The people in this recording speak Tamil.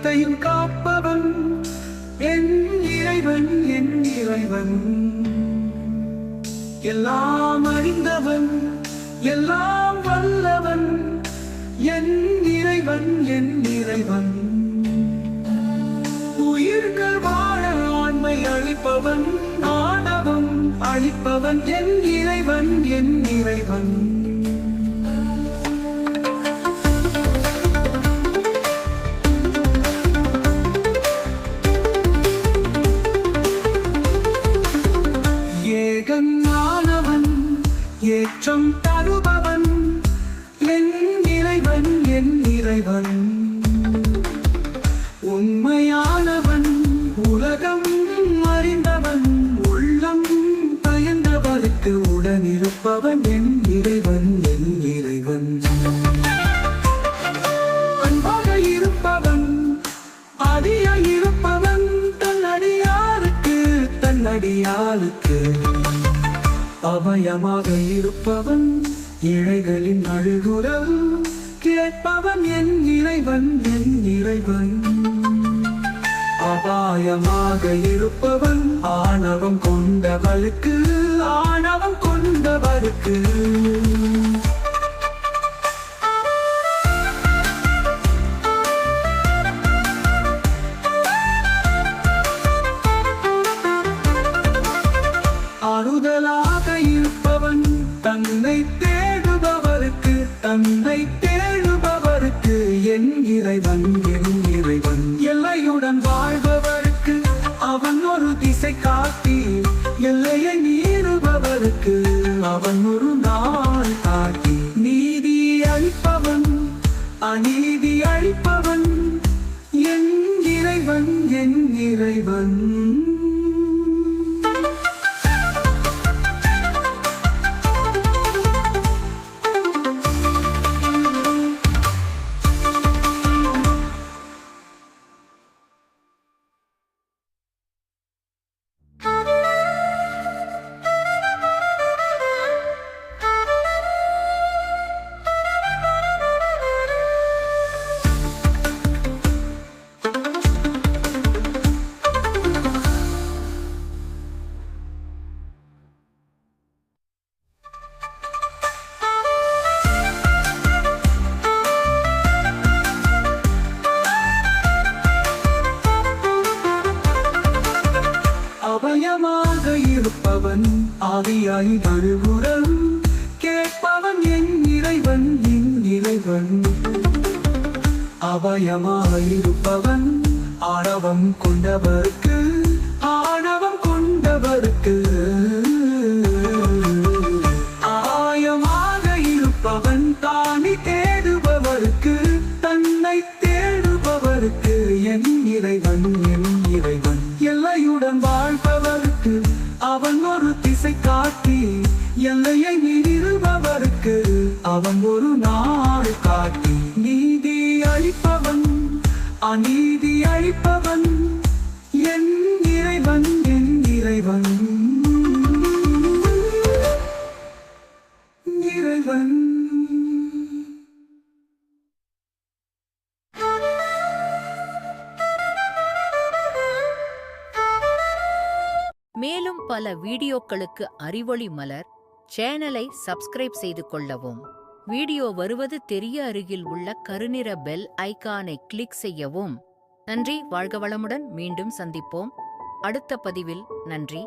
அனைத்தையும் காப்பவன் என் இறைவன், என் இறைவன். எல்லாம் அறிந்தவன், எல்லாம் வல்லவன், என் இறைவன், என் இறைவன். உயிர்கள் வாழ ஆண்மை அளிப்பவன், ஆணவம் அளிப்பவன், என் இறைவன், என் இறைவன். ஏகனானவன், ஏற்றம் தருபவன், என் இறைவன், என் இறைவன். உண்மையானவன், உலகம் அறிந்தவன், உள்ளம் பயந்தவருக்கு உடனிருப்பவன், என் இறைவன், என் இறைவன். அன்பாக இருப்பவன், அதியாக இருப்பவன், தன்னடியாருக்கு, தன்னடியாருக்கு அபயமாக இருப்பவன், இழைகளின் அழுகுரல் கேட்பவன், என் இறைவன், என் இறைவன். அபாயமாக இருப்பவன், ஆணவம் கொண்டவருக்கு, ஆணவம் கொண்டவருக்கு. ஆறுதலாக இருப்பவன், தன்னை தேடுபவருக்கு, தன்னை தேடுபவருக்கு, என் இறைவன், என் இறைவன். எல்லையுடன் வாழ்பவருக்கு அவன் ஒரு திசை காட்டி, எல்லையை மீறுபவருக்கு அவன் ஒரு நாள் காட்டி. நீதி அளிப்பவன், அநீதி அளிப்பவன், என் இறைவன், என் இறைவன். அபயமாக இருப்பவன், ஆவியாய் அழுகுரல் கேட்பவன், என் இறைவன், என் இறைவன். அபயமாக இருப்பவன், ஆணவம் கொண்டவருக்கு, ஆணவம் கொண்டவருக்கு. ஆயமாக இருப்பவன், தானி தேடுபவருக்கு, தன்னை தேடுபவருக்கு, என் இறைவன், என் இறைவன். எல்லையுடன் வாழ்பவருக்கு அவன் ஒரு திசை காட்டி, எல்லையை மீறுபவருக்கு அவன் ஒரு நாள் காட்டி. நீதி அளிப்பவன், அநீதி அளிப்பவன், என் இறைவன், என் இறைவன், இறைவன். மேலும் பல வீடியோக்களுக்கு அறிவொளி மலர் சேனலை சப்ஸ்கிரைப் செய்து கொள்ளவும். வீடியோ வருவது தெரிய அருகில் உள்ள கருநிற பெல் ஐகானை கிளிக் செய்யவும். நன்றி. வாழ்க வளமுடன். மீண்டும் சந்திப்போம் அடுத்த பதிவில். நன்றி.